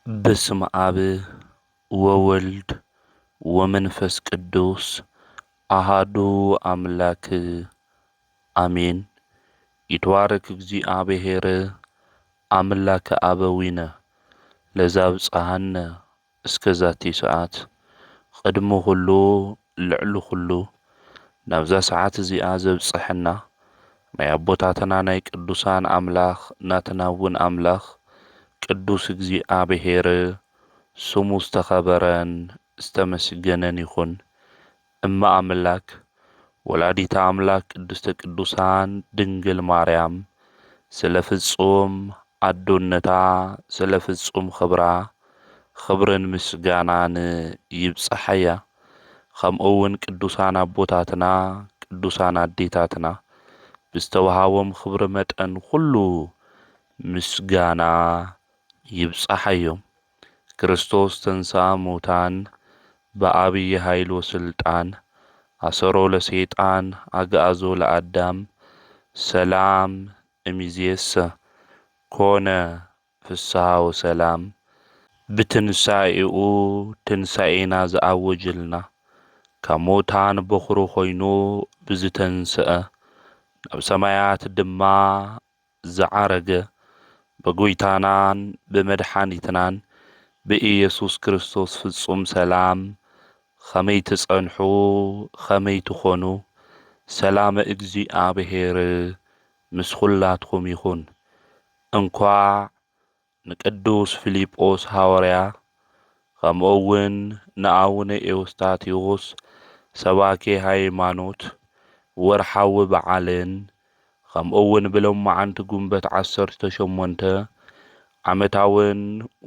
بسم آب وولد ومنفس قدوس أحدو أملاك آمين. يتوارك እግዚአብሔር أملاك أبوينا لزاب صحن اسكزاتي ساعات قدمو خلو لعلو خلو نبزا ساعات زي آزب صحنا ما يبوتاتنا ناي قدوسان أملاخ ناتناون أملاخ ቅዱስ እግዚአብሔር ስሙ ዝተኸበረን ዝተመስገነን ይኹን። እማ አምላክ ወላዲተ አምላክ ቅድስተ ቅዱሳን ድንግል ማርያም ስለ ፍጹም አዶነታ ስለ ፍጹም ክብራ ክብርን ምስጋናን ይብጽሐያ። ከምኡውን ቅዱሳን አቦታትና ቅዱሳን አዴታትና ብዝተወሃቦም ክብሪ መጠን ኩሉ ምስጋና ይብጽሐዮም። ክርስቶስ ተንሥአ እሙታን በአብይ ኃይል ወስልጣን አሰሮ ለሰይጣን አግዓዞ ለአዳም ሰላም እምይእዜሰ ኮነ ፍስሐ ወሰላም። ብትንሣኤኡ ትንሣኤና ዝአወጀልና ካብ ሙታን በኩሩ ኮይኑ ብዝተንስአ ናብ ሰማያት ድማ ዝዓረገ በጎይታናን በመድኃኒትናን በኢየሱስ ክርስቶስ ፍጹም ሰላም ኸመይ ትጸንሑ ኸመይ ትኾኑ ሰላመ እግዚአብሔር ምስ ኩላትኩም ይኹን። እንኳዕ ንቅዱስ ፊልጶስ ሐዋርያ ከምኡውን ንአቡነ ኤዎስጣቴዎስ ሰባኬ ሃይማኖት ወርሓዊ በዓልን ከምኡውን ብሎማዓንቲ ጉንበት 18 ዓመታውን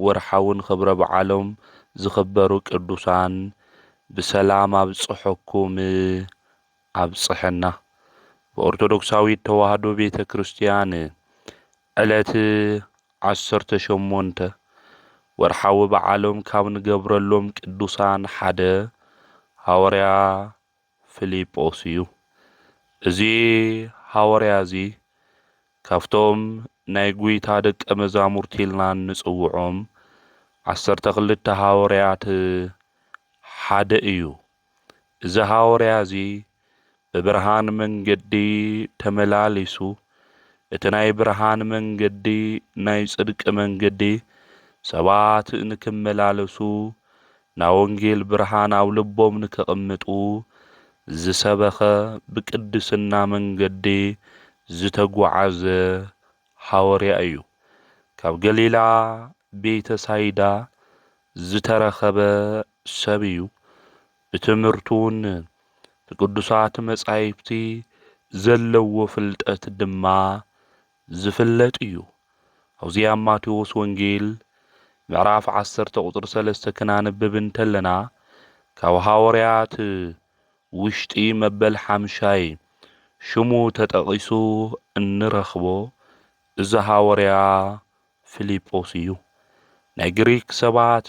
ወርሓውን ክብረ በዓሎም ዝኽበሩ ቅዱሳን ብሰላም አብጽሖኩም አብጽሐና። በኦርቶዶክሳዊት ተዋህዶ ቤተ ክርስቲያን ዕለት 18 ወርሓዊ በዓሎም ካብ ንገብረሎም ቅዱሳን ሓደ ሐዋርያ ፊልጶስ እዩ። እዚ ሐዋርያ እዚ ካብቶም ናይ ጎይታ ደቀ መዛሙርቲ ኢልና ንጽውዖም 12 ሐዋርያት ሓደ እዩ። እዚ ሐዋርያ እዚ ብብርሃን መንገዲ ተመላሊሱ እቲ ናይ ብርሃን መንገዲ ናይ ጽድቂ መንገዲ ሰባት ንክመላለሱ ና ወንጌል ብርሃን ኣብ ልቦም ንከቕምጡ ዝሰበኸ ብቅድስና መንገዲ ዝተጓዓዘ ሐዋርያ እዩ። ካብ ገሊላ ቤተ ሳይዳ ዝተረኸበ ሰብ እዩ። ብትምህርቱን ብቅዱሳት መጻሕፍቲ ዘለዎ ፍልጠት ድማ ዝፍለጥ እዩ። ኣብዚኣ ማቴዎስ ወንጌል ምዕራፍ 10 ቁጥሪ 3 ክናንብብ እንተለና ካብ ሐዋርያት ውሽጢ መበል ሓምሻይ ሽሙ ተጠቒሱ እንረኽቦ እዚ ሐዋርያ ፊልጶስ እዩ። ናይ ግሪክ ሰባት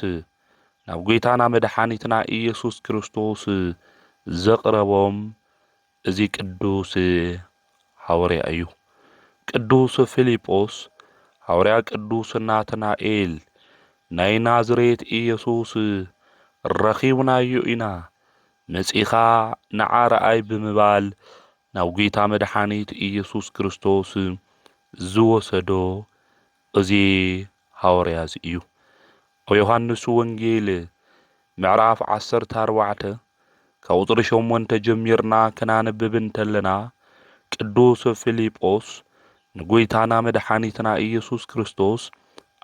ናብ ጐይታና መድኃኒትና ኢየሱስ ክርስቶስ ዘቕረቦም እዚ ቅዱስ ሐዋርያ እዩ። ቅዱስ ፊልጶስ ሐዋርያ ቅዱስ ናትናኤል ናይ ናዝሬት ኢየሱስ ረኺብናዮ ኢና መጺኻ ንዓ ረአይ ብምባል ናብ ጌታ መድኃኒት ኢየሱስ ክርስቶስ ዝወሰዶ እዚ ሐዋርያ እዚ እዩ። ኣብ ዮሐንስ ወንጌል ምዕራፍ 14 ካብ ቁጥሪ 8 ጀሚርና ክናንብብ እንተለና ቅዱስ ፊልጶስ ንጐይታና መድኃኒትና ኢየሱስ ክርስቶስ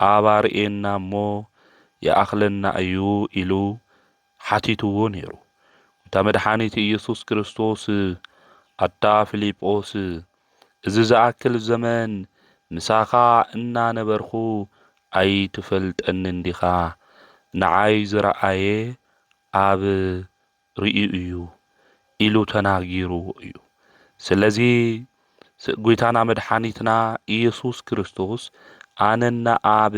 አባርኤና እሞ የአኽለና እዩ ኢሉ ሓቲትዎ ነይሩ። እታ መድኃኒት ኢየሱስ ክርስቶስ አታ ፊልጶስ እዚ ዝኣክል ዘመን ምሳኻ እናነበርኹ ኣይትፈልጠንን ዲኻ? ንዓይ ዝረአየ ኣብ ርኢዩ እዩ ኢሉ ተናጊሩዎ እዩ። ስለዚ ጐይታና መድኃኒትና ኢየሱስ ክርስቶስ ኣነና ኣብ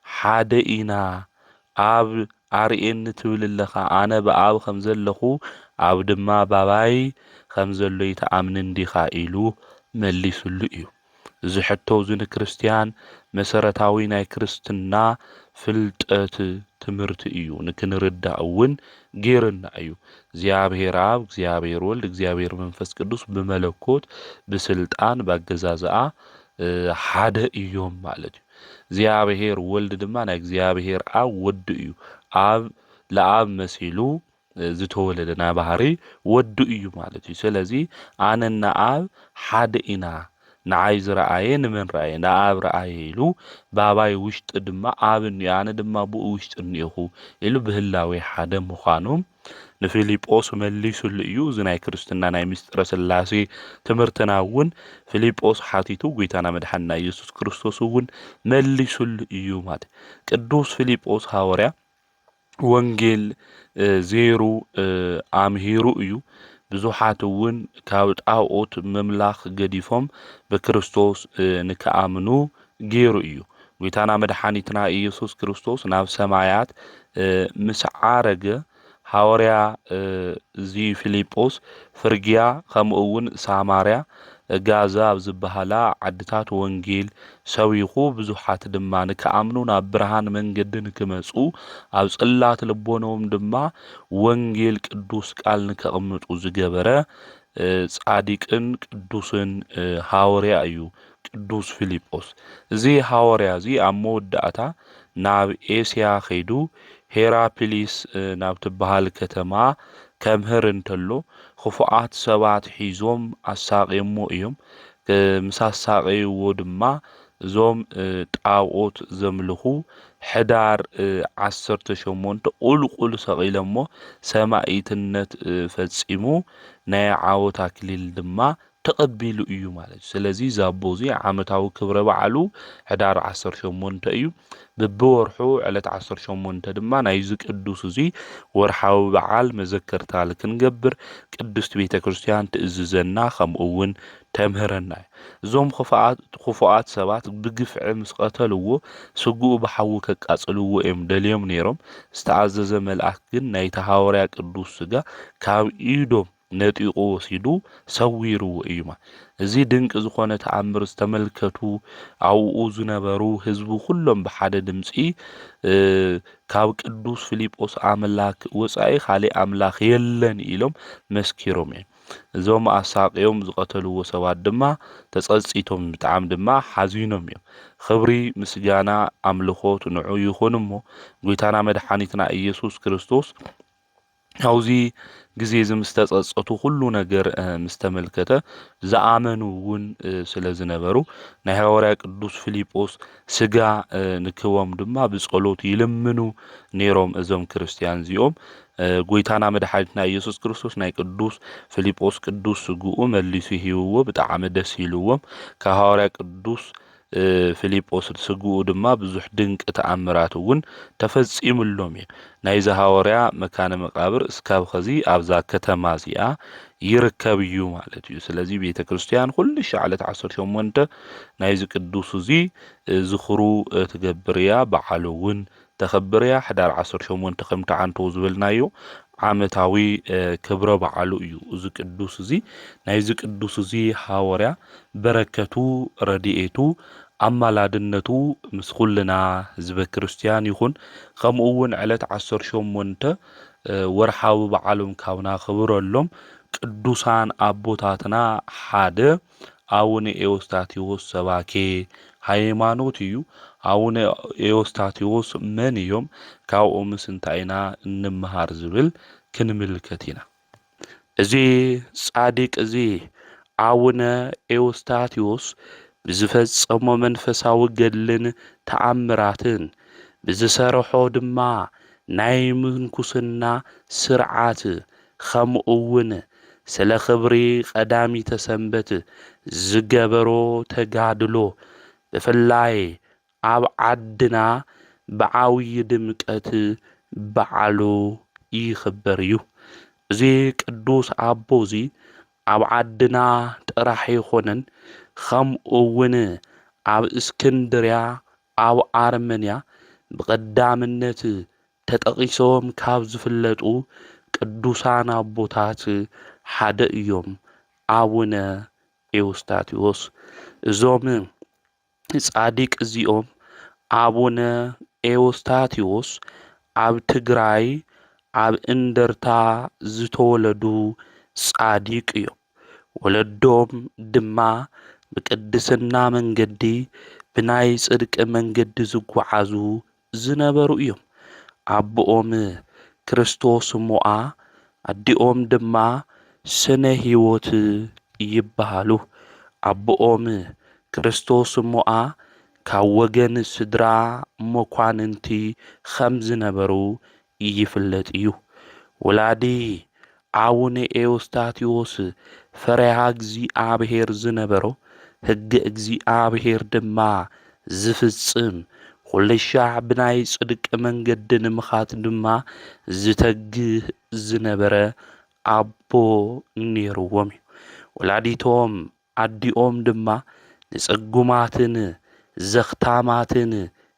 ሓደ ኢና ኣብ ኣርኤኒ ትብል ኣለኻ ኣነ ብኣብ ከም ዘለኹ ኣብ ድማ ባባይ ከም ዘሎ ይተኣምን ዲኻ ኢሉ መሊሱሉ እዩ። ዝሕቶ ዝን ክርስቲያን መሰረታዊ ናይ ክርስትና ፍልጠት ትምህርቲ እዩ ንክንርዳእ እውን ጌርና እዩ እግዚአብሔር አብ እግዚአብሔር ወልድ እግዚአብሔር መንፈስ ቅዱስ በመለኮት በስልጣን ባገዛዝአ ሓደ እዮም ማለት እዩ እግዚአብሔር ወልድ ድማ ናይ እግዚአብሔር አብ ወድ እዩ አብ ለአብ መሲሉ ዝተወለደ ናይ ባህሪ ወድ እዩ ማለት እዩ ስለዚ አነና አብ ሓደ ኢና ንዓይ ዝረአየ ንመን ረአየ ንአብ ረአየ ኢሉ ባባይ ውሽጥ ድማ አብ አነ ድማ ብኡ ውሽጥ እኒኹ ኢሉ ብህላዌ ሓደ ምዃኖም ንፊልጶስ መሊሱሉ እዩ እዚ ናይ ክርስትና ናይ ምስጢረ ሥላሴ ትምህርትና እውን ፊልጶስ ሓቲቱ ጌታና መድኃኒና ኢየሱስ ክርስቶስ እውን መሊሱሉ እዩ ማለት ቅዱስ ፊልጶስ ሐዋርያ ወንጌል ዜሩ አምሂሩ እዩ ብዙሓት እውን ካብ ጣዖት መምላኽ ገዲፎም በክርስቶስ ንከአምኑ ገይሩ እዩ ጌታና መድኃኒትና ኢየሱስ ክርስቶስ ናብ ሰማያት ምስ ዓረገ ሐዋርያ እዚ ፊልጶስ ፍርግያ ከምኡ እውን ሳማርያ ጋዛ ኣብ ዝበሃላ ዓድታት ወንጌል ሰዊኹ ብዙሓት ድማ ንከአምኑ ናብ ብርሃን መንገዲ ንክመጹ ኣብ ጽላት ልቦኖም ድማ ወንጌል ቅዱስ ቃል ንከቕምጡ ዝገበረ ጻዲቅን ቅዱስን ሐዋርያ እዩ ቅዱስ ፊልጶስ እዚ ሐዋርያ እዚ ኣብ መወዳእታ ናብ ኤስያ ኸይዱ ሄራፕሊስ ናብ ትበሃል ከተማ ከምህር እንተሎ ክፉኣት ሰባት ሒዞም ኣሳቂሞ እዮም ምስ ኣሳቀይዎ ድማ እዞም ጣዖት ዘምልኹ ሕዳር 18 ቁልቁል ሰቂሎሞ ሰማዕትነት ፈጺሙ ናይ ዓወት አክሊል ድማ ተቀቢሉ እዩ ማለት ስለዚ ዛቦዚ ዓመታዊ ክብረ በዓሉ ሕዳር 18 እዩ በብወርሑ ዕለት 18 ድማ ናይዚ ቅዱስ እዚ ወርሓዊ በዓል መዘከርታ ክንገብር ቅድስት ቤተ ክርስቲያን ትእዝዘና ከምኡ እውን ተምህረና እዞም ክፉኣት ሰባት ብግፍዕ ምስ ቀተልዎ ስጉኡ ብሓዊ ከቃጽልዎ እዮም ደልዮም ነይሮም ዝተኣዘዘ መልአክ ግን ናይቲ ሐዋርያ ቅዱስ ስጋ ካብ ኢዶም ነጢቆ ወሲዱ ሰዊርዎ እዩ እዚ ድንቅ ዝኾነ ተአምር ዝተመልከቱ ኣብኡ ዝነበሩ ህዝቡ ሁሉም ብሓደ ድምጺ ካብ ቅዱስ ፊልጶስ አምላክ ወጻኢ ካሊእ አምላክ የለን ኢሎም መስኪሮም እዞም ኣሳቂዮም ዝቀተልዎ ሰባት ድማ ተጸጽቶም ብጣዕሚ ድማ ሓዚኖም እዮም ክብሪ ምስጋና አምልኾት ንዑ ይኹን እሞ ጌታና መድኃኒትና ኢየሱስ ክርስቶስ አውዚ ጊዜ ዝምስተጸጸቱ ሁሉ ነገር ምስተመልከተ ዘአመኑ እውን ስለዝነበሩ ናይ ሐዋርያ ቅዱስ ፊልጶስ ስጋ ንክቦም ድማ ብጸሎት ይልምኑ ነይሮም እዞም ክርስቲያን ዚኦም ጌታና መድኃኒትና ኢየሱስ ክርስቶስ ናይ ቅዱስ ፊልጶስ ቅዱስ ስጉኡ መሊሱ ሂብዎ ብጣዕሚ ደስ ይልዎም ካብ ሐዋርያ ቅዱስ ፊልጶስ ስጉኡ ድማ ብዙሕ ድንቅ ተአምራት እውን ተፈጺሙሎም ናይዚ ሐዋርያ መካነ መቃብር እስካብ ኸዚ ኣብዛ ከተማ እዚኣ ይርከብ እዩ ማለት እዩ ስለዚ ቤተ ክርስቲያን ኩሉ ሻዕለት 18 ናይዚ ቅዱስ እዚ ዝኽሩ ትገብርያ በዓሉ እውን ተኸብርያ ሕዳር 18 ከምቲ ዓንቶ ዝብልናዮ ዓመታዊ ክብረ በዓሉ እዩ እዚ ቅዱስ እዚ ናይዚ ቅዱስ እዚ ሐዋርያ በረከቱ ረድኤቱ አማላድነቱ ምስ ኩልና ህዝበ ክርስቲያን ይኹን ከምኡ እውን ዕለት 18 ወርሓዊ በዓሎም ካብና ክብረሎም ቅዱሳን አቦታትና ሓደ አቡነ ኤዎስጣቴዎስ ሰባኬ ሃይማኖት እዩ አቡነ ኤዎስጣቴዎስ መን እዮም ካብኦም ስንታይና እንምሃር ዝብል ክንምልከት ኢና እዚ ጻዲቅ እዚ አቡነ ኤዎስጣቴዎስ ብዝፈጸሞ መንፈሳዊ ገድልን ተአምራትን ብዝሰርሖ ድማ ናይ ምንኩስና ስርዓት ከምኡ እውን ስለ ክብሪ ቀዳሚተ ሰንበት ዝገበሮ ተጋድሎ ብፍላይ ኣብ ዓድና ብዓብይ ድምቀት በዓሉ ይኽበር እዩ እዚ ቅዱስ አቦ እዚ ኣብ ዓድና ጥራሕ ይኾነን ከምኡ እውን ኣብ እስክንድርያ ኣብ አርመንያ ብቀዳምነት ተጠቂሶም ካብ ዝፍለጡ ቅዱሳን አቦታት ሓደ እዮም አቡነ ኤዎስጣቴዎስ እዞም ጻዲቅ እዚኦም አቡነ ኤዎስጣቴዎስ ኣብ ትግራይ ኣብ እንደርታ ዝተወለዱ ጻዲቅ እዮም። ወለዶም ድማ ብቅድስና መንገዲ ብናይ ጽድቂ መንገዲ ዝጓዓዙ ዝነበሩ እዮም። አቦኦም ክርስቶስ ሞዓ አዲኦም ድማ ስነ ሕይወት ይበሃሉ። አቦኦም ክርስቶስ ሞዓ ካብ ወገን ስድራ መኳንንቲ ከም ዝነበሩ ይፍለጥ እዩ። ወላዲ አቡነ ኤዎስጣቴዎስ ፈሪሃ እግዚአብሔር ዝነበሮ ሕጊ እግዚአብሔር ድማ ዝፍጽም ኩልሻዕ ብናይ ጽድቂ መንገዲ ንምኻድ ድማ ዝተግህ ዝነበረ አቦ ነይርዎም እዩ። ወላዲቶም አዲኦም ድማ ንጽጉማትን ዘኽታማትን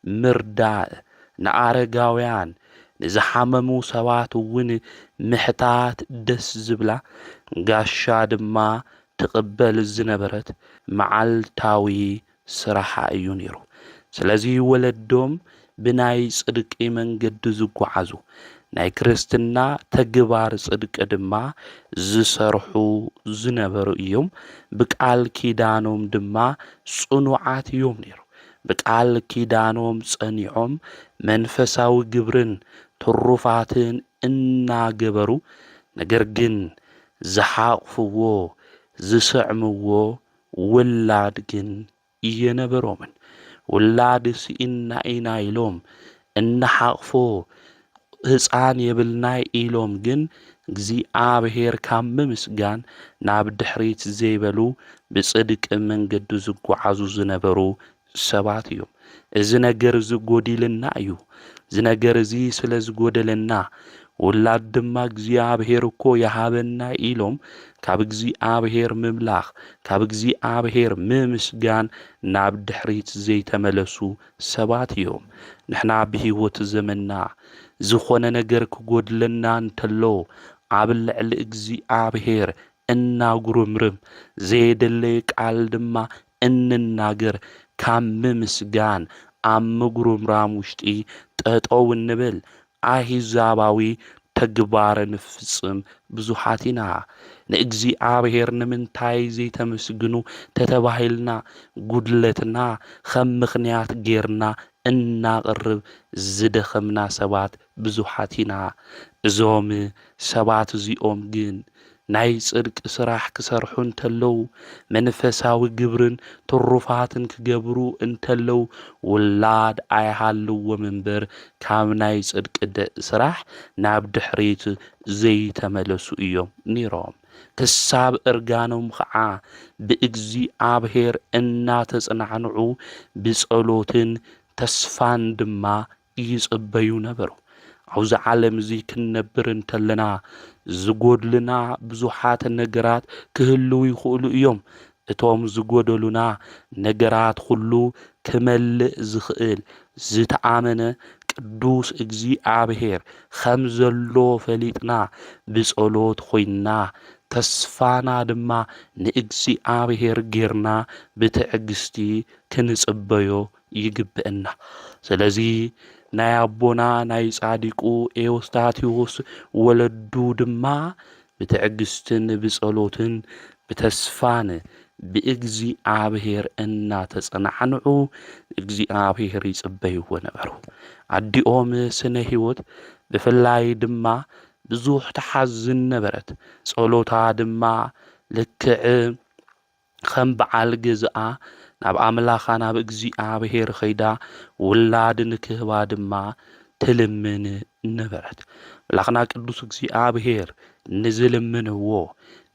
ምርዳእ ንኣረጋውያን ንዝሓመሙ ሰባት እውን ምሕታት ደስ ዝብላ ጋሻ ድማ ትቕበል ዝነበረት መዓልታዊ ስራሓ እዩ ነይሩ። ስለዚ ወለዶም ብናይ ጽድቂ መንገዲ ዝጓዓዙ ናይ ክርስትና ተግባር ጽድቂ ድማ ዝሰርሑ ዝነበሩ እዮም። ብቃል ኪዳኖም ድማ ጽኑዓት እዮም ነይሩ። ብቃል ኪዳኖም ጸኒዖም መንፈሳዊ ግብርን ትሩፋትን እናገበሩ ነገር ግን ዝሓቕፍዎ ዝስዕምዎ ውላድ ግን እየነበሮምን ውላድ ስኢና ኢና ኢሎም እናሓቕፎ ሕፃን የብልናይ ኢሎም ግን እግዚአብሔር ካብ ምምስጋን ናብ ድሕሪት ዘይበሉ ብጽድቂ መንገዲ ዝጓዓዙ ዝነበሩ ሰባት እዮም። እዚ ነገር ዝጎዲልና እዩ። እዚ ነገር እዚ ስለ ዝጎደለና ውላድ ድማ እግዚአብሔር እኮ ይሃበና ኢሎም ካብ እግዚአብሔር ምምላኽ ካብ እግዚአብሔር ምምስጋን ናብ ድሕሪት ዘይተመለሱ ሰባት እዮም። ንሕና ብህይወት ዘመንና ዝኾነ ነገር ክጎድለና እንተሎ ኣብ ልዕሊ እግዚአብሔር እናጉርምርም ዘየደለየ ቃል ድማ እንናገር ካብ ምምስጋን ኣብ ምጉርምራም ውሽጢ ጠጠው እንብል ኣሂዛባዊ ተግባር ንፍጽም ብዙሓት ኢና። ንእግዚአብሔር ንምንታይ ዘይተመስግኑ ተተባሂልና ጉድለትና ከም ምኽንያት ጌርና እናቕርብ ዝደኸምና ሰባት ብዙሓት ኢና። እዞም ሰባት እዚኦም ግን ናይ ጽድቂ ስራሕ ክሰርሑ እንተለው መንፈሳዊ ግብርን ትሩፋትን ክገብሩ እንተለው ውላድ ኣይሃልዎም እምበር ካብ ናይ ጽድቂ ስራሕ ናብ ድሕሪት ዘይተመለሱ እዮም ነይሮም። ክሳብ እርጋኖም ከዓ ብእግዚአብሔር እናተጽናዕንዑ ብጸሎትን ተስፋን ድማ ይጽበዩ ነበሩ። ኣብዚ ዓለም እዚ ክንነብር እንተለና ዝጎድሉና ብዙሓት ነገራት ክህልው ይኽእሉ እዮም። እቶም ዝጎደሉና ነገራት ሁሉ ክመልእ ዝኽእል ዝተኣመነ ቅዱስ እግዚአብሔር ከም ዘሎ ፈሊጥና ብጸሎት ኮይንና ተስፋና ድማ ንእግዚአብሔር ጌርና ብትዕግስቲ ክንጽበዮ ይግብአና። ስለዚ ናይ አቦና ናይ ጻዲቁ ኤዎስጣቴዎስ ወለዱ ድማ ብትዕግስትን ብጸሎትን ብተስፋን ብእግዚአብሔር እናተጸናዕንዑ እግዚአብሔር ይጽበይዎ ነበሩ። አዲኦም ስነ ሕይወት ብፍላይ ድማ ብዙሕ ተሓዝን ነበረት። ጸሎታ ድማ ልክዕ ከም በዓል ገዝኣ ናብ ኣምላኻ ናብ እግዚአብሔር ኸይዳ ውላድ ንክህባ ድማ ትልምን ነበረት። ኣምላኽና ቅዱስ እግዚአብሔር ንዝልምንዎ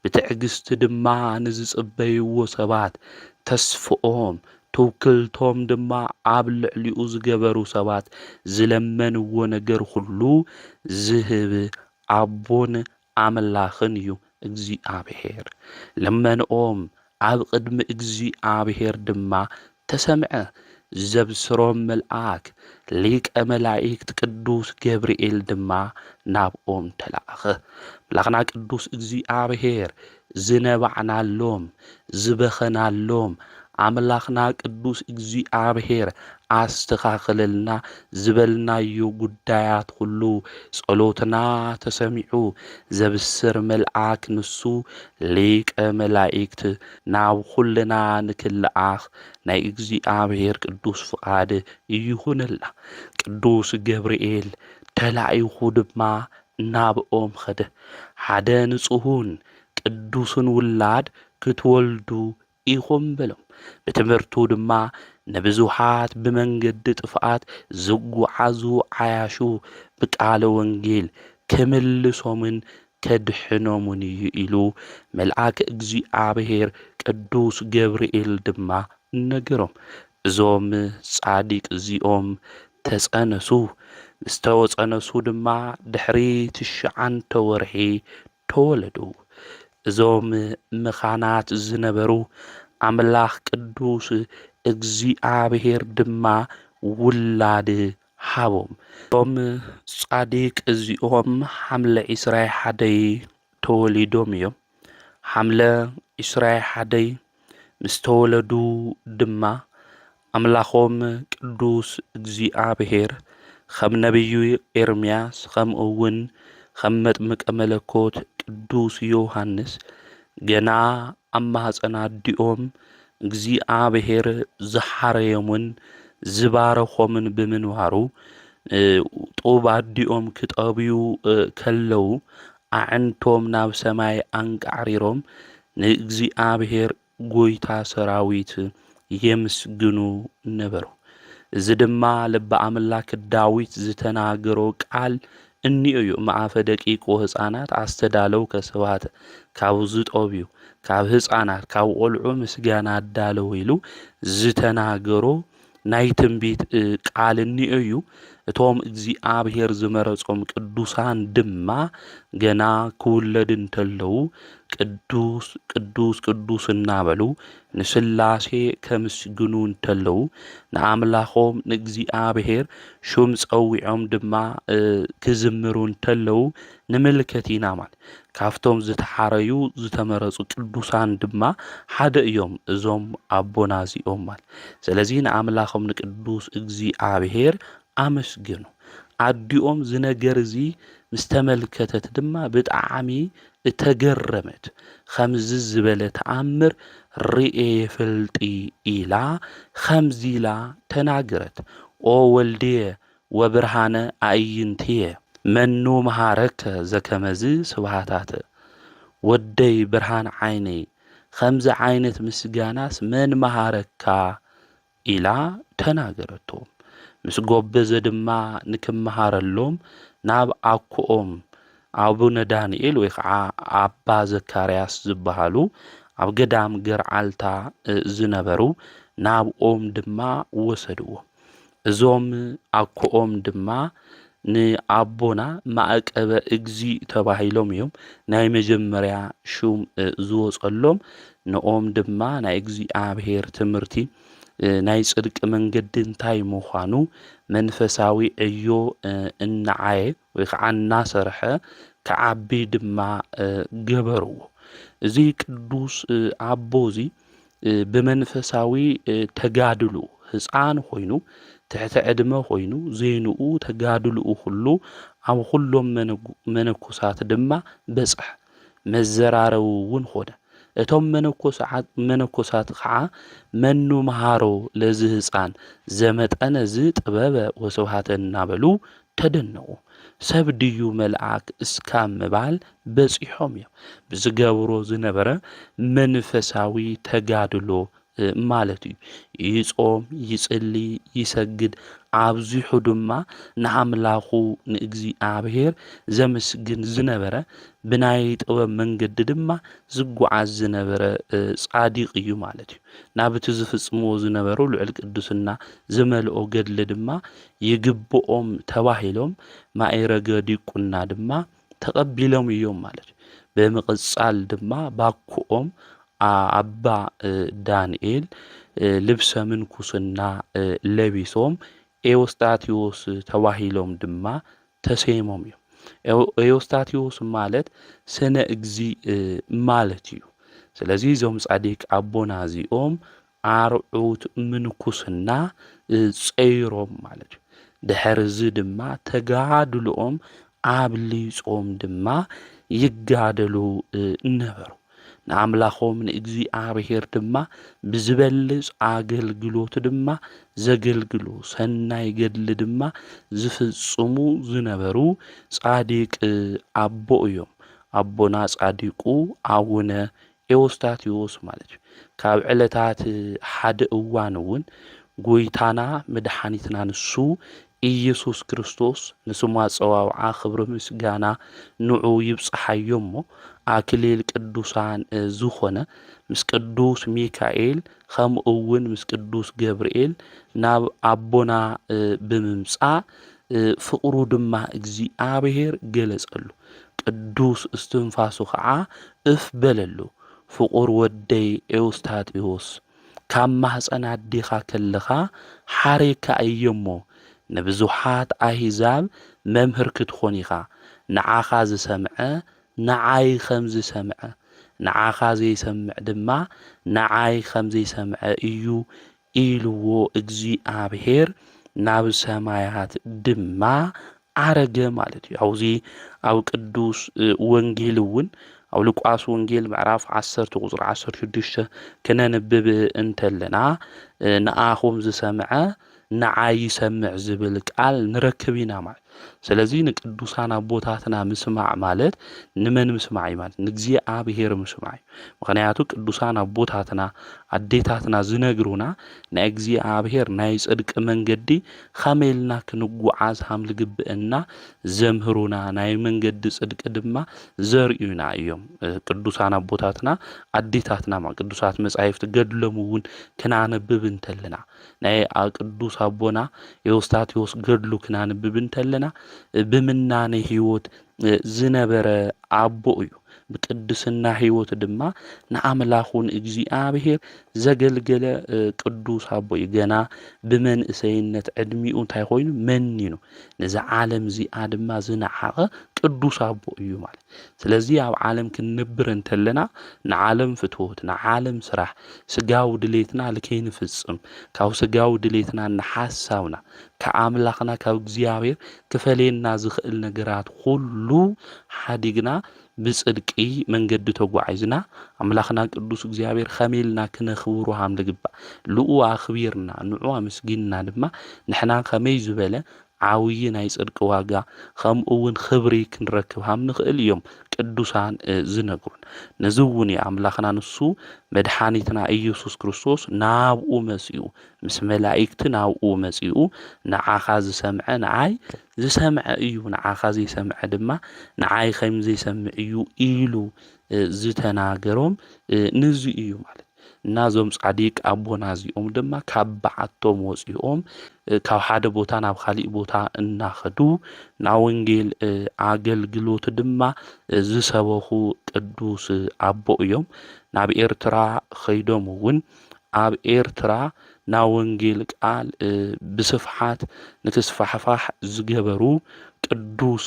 ብትዕግስቲ ድማ ንዝጽበይዎ ሰባት ተስፍኦም ትውክልቶም ድማ ኣብ ልዕሊኡ ዝገበሩ ሰባት ዝለመንዎ ነገር ሁሉ ዝህብ ኣቦን ኣምላኽን እዩ እግዚአብሔር። ለመንኦም ኣብ ቅድሚ እግዚአብሔር ድማ ተሰምዐ። ዘብስሮም መልአክ ሊቀ መላእክት ቅዱስ ገብርኤል ድማ ናብኦም ተላእኸ። ኣምላኽና ቅዱስ እግዚአብሔር ዝነባዕናሎም ዝበኸናሎም አምላኽና ቅዱስ እግዚአብሔር አስተኻኽለልና ዝበልናዮ ጉዳያት ሁሉ ጸሎትና ተሰሚዑ ዘብስር መልአክ ንሱ ሊቀ መላእክት ናብ ኩልና ንክልአኽ ናይ እግዚአብሔር ቅዱስ ፍቃድ ይሁንላ። ቅዱስ ገብርኤል ተላኢኹ ድማ ናብኦም ኸደ ሓደ ንጹሑን ቅዱስን ውላድ ክትወልዱ ኢኹም በሎም። ብትምህርቱ ድማ ንብዙሓት ብመንገዲ ጥፍኣት ዝጓዓዙ ዓያሹ ብቃለ ወንጌል ክምልሶምን ከድሕኖምን እዩ ኢሉ መልአክ እግዚአብሔር ቅዱስ ገብርኤል ድማ ነገሮም። እዞም ጻዲቅ እዚኦም ተጸነሱ። ዝተወጸነሱ ድማ ድሕሪ 9 ወርሒ ተወለዱ። እዞም መኻናት ዝነበሩ አምላኽ ቅዱስ እግዚአብሔር ድማ ውላድ ሃቦም። እዞም ጻዲቅ እዚኦም ሓምለ 21 ተወሊዶም እዮም። ሓምለ 21 ምስ ተወለዱ ድማ አምላኾም ቅዱስ እግዚአብሔር ከም ነቢዩ ኤርምያስ ከምኡውን ከም መጥምቀ መለኮት ቅዱስ ዮሐንስ ገና ኣብ ማኅፀን ኣዲኦም እግዚአብሔር ዝሓረዮምን ዝባረኾምን ብምንባሩ ጡብ ኣዲኦም ክጠብዩ ከለዉ ኣዕንቶም ናብ ሰማይ አንቃዕሪሮም ንእግዚአብሔር ጎይታ ሰራዊት የምስግኑ ነበሩ። እዚ ድማ ልበ አምላክ ዳዊት ዝተናገሮ ቃል እኒእዩ። መዓፈ ደቂቅ ወህፃናት አስተዳለው ከሰባት ካብ ዝጠብዩ ካብ ህፃናት ካብ ቆልዑ ምስጋና አዳለው ኢሉ ዝተናገሮ ናይ ትንቢት ቃል እኒእዩ። እቶም እግዚአብሔር ዝመረጾም ቅዱሳን ድማ ገና ክውለድ እንተለው ቅዱስ ቅዱስ ቅዱስ እናበሉ ንስላሴ ከምስግኑ እንተለው ንአምላኾም ንእግዚአብሔር ሹም ጸዊዖም ድማ ክዝምሩ እንተለው ንምልከት ኢና ማለት። ካፍቶም ዝተሓረዩ ዝተመረጹ ቅዱሳን ድማ ሓደ እዮም እዞም አቦና እዚኦም ማለት። ስለዚ ንአምላኾም ንቅዱስ እግዚአብሔር አመስግኑ። አዲኦም ዝነገር እዚ ምስተመልከተት ድማ ብጣዕሚ ተገረመት። ከምዚ ዝበለ ተአምር ርኤ የፈልጢ ኢላ ከምዚ ኢላ ተናገረት። ኦ ወልድየ ወብርሃነ አዕይንትየ መኑ መሃረከ ዘከመዝ ስብሃታተ ወደይ ብርሃን ዓይነይ ከምዚ ዓይነት ምስጋናስ መን መሃረካ ኢላ ተናገረቶም። ምስ ጎበዘ ድማ ንክመሃረሎም ናብ አኩኦም አቡነ ዳንኤል ወይ ከዓ አባ ዘካርያስ ዝበሃሉ ኣብ ገዳም ገርዓልታ ዝነበሩ ናብኦም ድማ ወሰድዎ። እዞም አኩኦም ድማ ንአቦና ማዕቀበ እግዚ ተባሂሎም እዮም ናይ መጀመርያ ሹም ዝወጸሎም። ንኦም ድማ ናይ እግዚአብሔር ትምህርቲ ናይ ጽድቂ መንገዲ እንታይ ምዃኑ መንፈሳዊ ዕዮ እናዓየ ወይ ከዓ እናሰርሐ ከዓቢ ድማ ገበርዎ። እዚ ቅዱስ አቦ እዚ ብመንፈሳዊ ተጋድሉ ህፃን ኮይኑ ትሕቲ ዕድመ ኮይኑ ዘይንኡ ተጋድልኡ ሁሉ ኣብ ኩሎም መነኮሳት ድማ በጽሕ መዘራረቡ እውን ኾነ። እቶም መነኮሳት ከዓ መኑ መሃሮ ለዚ ህፃን ዘመጠነ ዝ ጥበበ ወስብሃተ እናበሉ ተደነቁ። ሰብ ድዩ መልአክ እስካብ ምባል በጺሖም እዮም። ብዝገብሮ ዝነበረ መንፈሳዊ ተጋድሎ ማለት እዩ። ይጾም ይጽሊ ይሰግድ ኣብዚሑ ድማ ንአምላኹ ንእግዚአብሔር ዘመስግን ዝነበረ ብናይ ጥበብ መንገዲ ድማ ዝጓዓዝ ዝነበረ ጻዲቅ እዩ ማለት እዩ። ናብቲ ዝፍጽምዎ ዝነበሩ ልዕል ቅዱስና ዝመልኦ ገድሊ ድማ ይግብኦም ተባሂሎም ማዕረገ ዲቁና ድማ ተቐቢሎም እዮም ማለት እዩ። ብምቕጻል ድማ ባኩኦም አባ ዳንኤል ልብሰ ምንኩስና ለቢሶም ኤዎስጣቴዎስ ተባሂሎም ድማ ተሰይሞም እዮም። ኤዎስጣቴዎስ ማለት ስነ እግዚእ ማለት እዩ። ስለዚ እዞም ጻዲቅ አቦና እዚኦም አርዑት ምንኩስና ጸይሮም ማለት እዩ። ድሕሪ እዚ ድማ ተጋድልኦም አብሊጾም ድማ ይጋደሉ ነበሩ። ንአምላኾም ንእግዚአብሔር ድማ ብዝበልጽ አገልግሎት ድማ ዘገልግሉ ሰናይ ገድሊ ድማ ዝፍጽሙ ዝነበሩ ጻዲቅ አቦ እዮም። አቦና ጻዲቁ አቡነ ኤዎስጣቴዎስ ማለት እዩ። ካብ ዕለታት ሓደ እዋን እውን ጎይታና መድኃኒትና ንሱ ኢየሱስ ክርስቶስ ንስሙ አጸዋውዓ ክብሪ ምስጋና ንዑ ይብጽሓዮ እሞ አክሊል ቅዱሳን ዝኾነ ምስ ቅዱስ ሚካኤል ከምኡ እውን ምስ ቅዱስ ገብርኤል ናብ አቦና ብምምጻእ ፍቅሩ ድማ እግዚአብሔር ገለጸሉ። ቅዱስ እስትንፋሱ ከዓ እፍ በለሉ። ፍቁር ወደይ ኤዎስጣቴዎስ ካብ ማህፀን አዴኻ ከለኻ ሓሬካ እየ እሞ ንብዙሓት አሕዛብ መምህር ክትኾን ኢኻ። ንዓኻ ዝሰምዐ ንዓይ ከም ዝሰምዐ ንዓኻ ዘይሰምዕ ድማ ንዓይ ከም ዘይሰምዐ እዩ ኢልዎ እግዚአብሔር ናብ ሰማያት ድማ አረገ ማለት እዩ። አውዚ ኣብ ቅዱስ ወንጌል እውን ኣብ ሉቃስ ወንጌል ምዕራፍ 10 ቁጽሪ 16 ክነንብብ እንተለና ንኣኹም ዝሰምዐ ንዓይ ይሰምዕ ዝብል ቃል ንረክብ ኢና ማለት። ስለዚ ንቅዱሳን አቦታትና ምስማዕ ማለት ንመን ምስማዕ እዩ ማለት? ንእግዚአብሔር ምስማዕ እዩ። ምክንያቱ ቅዱሳን አቦታትና አዴታትና ዝነግሩና ናይ እግዚአብሔር ናይ ጽድቂ መንገዲ ከመይ ኢልና ክንጓዓዝ ከም ዝግብአና ዘምህሩና ናይ መንገዲ ጽድቂ ድማ ዘርእዩና እዮም። ቅዱሳን አቦታትና አዴታትና ቅዱሳት መጻሕፍቲ ገድሎም እውን ክናነብብ እንተለና ናይ ቅዱስ አቦና ኤዎስጣቴዎስ ገድሉ ክናነብብ እንተለና ብምናኔ ህይወት ዝነበረ አቦ እዩ። ብቅድስና ህይወት ድማ ንአምላኹን እግዚአብሔር ዘገልገለ ቅዱስ አቦ እዩ። ገና ብመንእሰይነት ዕድሚኡ እንታይ ኮይኑ መኒኑ ነዚ ዓለም እዚኣ ድማ ዝነዓቐ ቅዱስ አቦ እዩ ማለት። ስለዚ ኣብ ዓለም ክንነብር እንተለና ንዓለም ፍትወት ንዓለም ስራሕ ስጋዊ ድሌትና ልከይንፍጽም ካብ ስጋዊ ድሌትና ንሓሳብና ከአምላኽና ካብ እግዚአብሔር ክፈለየና ዝኽእል ነገራት ሁሉ ሓዲግና ብጽድቂ መንገዲ ተጓዒዝና አምላኽና ቅዱስ እግዚአብሔር ከመይ ኢልና ክነኽብሮ ከም ዝግባእ ልኡ አኽቢርና ንዑ አመስጊንና ድማ ንሕና ከመይ ዝበለ ዓብይ ናይ ጽድቂ ዋጋ ከምኡ እውን ክብሪ ክንረክብ ከም ንኽእል እዮም ቅዱሳን ዝነግሩን። ነዚ እውን አምላኽና ንሱ መድኃኒትና ኢየሱስ ክርስቶስ ናብኡ መጺኡ ምስ መላእክቲ ናብኡ መጺኡ ንዓኻ ዝሰምዐ ንዓይ ዝሰምዐ እዩ ንዓኻ ዘይሰምዐ ድማ ንዓይ ከም ዘይሰምዕ እዩ ኢሉ ዝተናገሮም ነዚ እዩ ማለት። እናዞም ጻዲቅ አቦና እዚኦም ድማ ካብ በዓቶም ወፂኦም ካብ ሓደ ቦታ ናብ ካሊእ ቦታ እናኸዱ ናብ ወንጌል አገልግሎት ድማ ዝሰበኹ ቅዱስ አቦ እዮም። ናብ ኤርትራ ኸይዶም እውን ኣብ ኤርትራ ናብ ወንጌል ቃል ብስፍሓት ንክስፋሕፋሕ ዝገበሩ ቅዱስ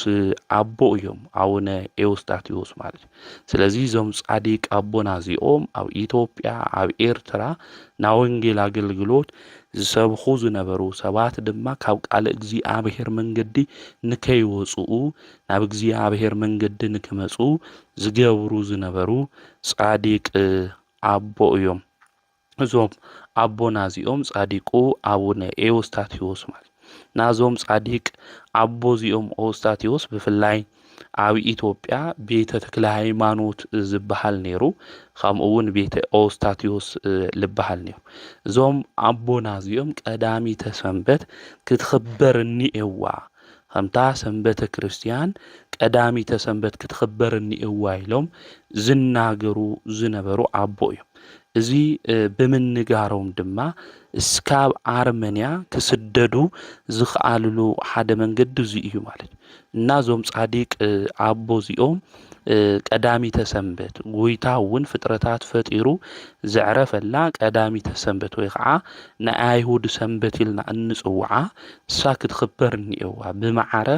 አቦ እዮም አቡነ ኤዎስጣቴዎስ ማለት። ስለዚ እዞም ጻዲቅ አቦና እዚኦም ኣብ ኢትዮጵያ ኣብ ኤርትራ ናብ ወንጌል አገልግሎት ዝሰብኹ ዝነበሩ ሰባት ድማ ካብ ቃል እግዚአብሔር መንገዲ ንከይወጽኡ ናብ እግዚአብሔር መንገዲ ንክመጹ ዝገብሩ ዝነበሩ ጻዲቅ አቦ እዮም። እዞም አቦና እዚኦም ጻዲቁ አቡነ ኤዎስጣቴዎስ ማለት ናዞም ጻዲቅ አቦ እዚኦም ኤዎስጣቴዎስ ብፍላይ ኣብ ኢትዮጵያ ቤተ ተክለ ሃይማኖት ዝበሃል ነይሩ። ከምኡ እውን ቤተ ኤዎስጣቴዎስ ዝበሃል ነይሩ። እዞም አቦና እዚኦም ቀዳሚተ ሰንበት ክትኽበር እኒኤዋ ከምታ ሰንበተ ክርስቲያን ቀዳሚተ ሰንበት ክትኽበር እኒኤዋ ኢሎም ዝናገሩ ዝነበሩ አቦ እዮም። እዚ ብምንጋሮም ድማ እስካብ አርመንያ ክስደዱ ዝኽኣልሉ ሓደ መንገዲ እዚ እዩ ማለት። እና ዞም ጻዲቅ አቦ እዚኦም ቀዳሚተ ሰንበት ጎይታ እውን ፍጥረታት ፈጢሩ ዘዕረፈላ ቀዳሚተ ሰንበት ወይ ከዓ ናይ አይሁድ ሰንበት ኢልና እንጽውዓ እሳ ክትኽበር እኒኤዋ ብማዕረ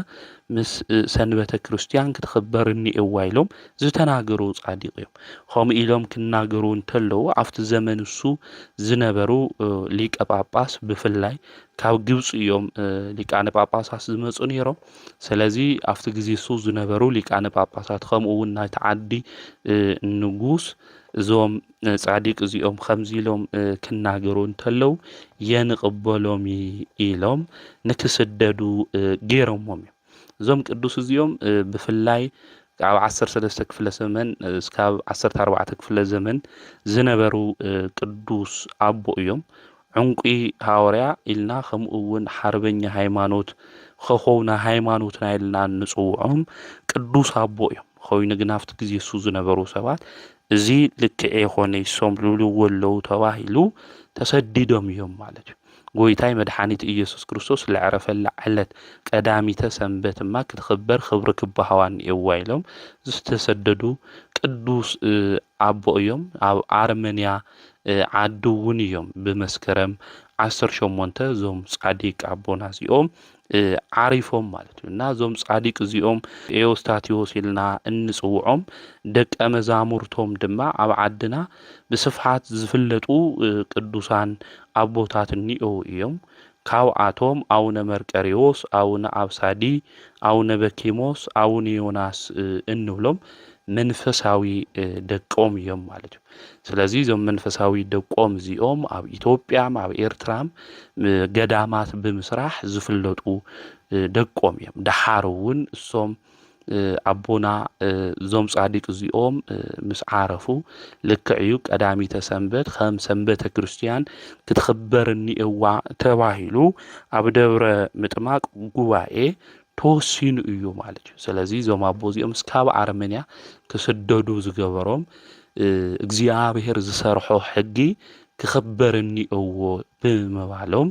ምስ ሰንበተ ክርስቲያን ክትኽበር እኒኤዋ ኢሎም ዝተናገሩ ጻዲቕ እዮም። ከምኡ ኢሎም ክናገሩ እንተለዉ ኣብቲ ዘመን እሱ ዝነበሩ ሊቀ ጳጳስ ብፍላይ ካብ ግብፂ እዮም ሊቃነ ጳጳሳት ዝመፁ ነይሮም። ስለዚ ኣብቲ ግዜ እሱ ዝነበሩ ሊቃነ ጳጳሳት ከምኡ እውን ናይቲ ዓዲ ንጉስ እዞም ጻዲቅ እዚኦም ከምዚ ኢሎም ክናገሩ እንተለዉ የንቕበሎም ኢሎም ንክስደዱ ገይሮሞም እዮም። እዞም ቅዱስ እዚኦም ብፍላይ ኣብ 13 ክፍለ ዘመን እስካብ 14 ክፍለ ዘመን ዝነበሩ ቅዱስ ኣቦ እዮም። ዕንቂ ሃዋርያ ኢልና ከምኡ እውን ሓርበኛ ሃይማኖት ኮኸውና ሃይማኖትና ኢልና ንጽውዖም ቅዱስ ኣቦ እዮም። ኮይኑ ግን ኣብቲ ግዜ እሱ ዝነበሩ ሰባት እዚ ልክዕ የኾነ ይሰምልልዎ ኣለዉ ተባሂሉ ተሰዲዶም እዮም ማለት እዩ። ጎይታይ መድሓኒት ኢየሱስ ክርስቶስ ዝዕረፈላ ዕለት ቀዳሚተ ሰንበት እማ ክትኽበር ክብሪ ክበሃዋን እየዋ ኢሎም ዝተሰደዱ ቅዱስ ኣቦ እዮም። ኣብ ኣርመንያ ዓዲ እውን እዮም ብመስከረም 18 እዞም ጻዲቅ ኣቦና እዚኦም ዓሪፎም ማለት እዩ። እና እዞም ጻዲቅ እዚኦም ኤዎስታቴዎስ ኢልና እንጽውዖም ደቀ መዛሙርቶም ድማ ኣብ ዓድና ብስፍሓት ዝፍለጡ ቅዱሳን ኣቦታት እኒአው እዮም። ካብኣቶም ኣቡነ መርቀሬዎስ፣ ኣቡነ አብሳዲ፣ ኣቡነ በኪሞስ፣ ኣቡነ ዮናስ እንብሎም መንፈሳዊ ደቆም እዮም ማለት እዩ። ስለዚ እዞም መንፈሳዊ ደቆም እዚኦም ኣብ ኢትዮጵያም ኣብ ኤርትራም ገዳማት ብምስራሕ ዝፍለጡ ደቆም እዮም። ደሓር እውን እሶም ኣቦና እዞም ጻዲቅ እዚኦም ምስ ዓረፉ ልክዕ እዩ ቀዳሚተ ሰንበት ከም ሰንበተ ክርስቲያን ክትኽበር እኒኤዋ ተባሂሉ ኣብ ደብረ ምጥማቅ ጉባኤ ተወሲኑ እዩ ማለት እዩ። ስለዚ እዞም ኣቦ እዚኦም እስካብ ኣርመንያ ክስደዱ ዝገበሮም እግዚኣብሔር ዝሰርሖ ሕጊ ክኽበር እኒኤዎ ብምባሎም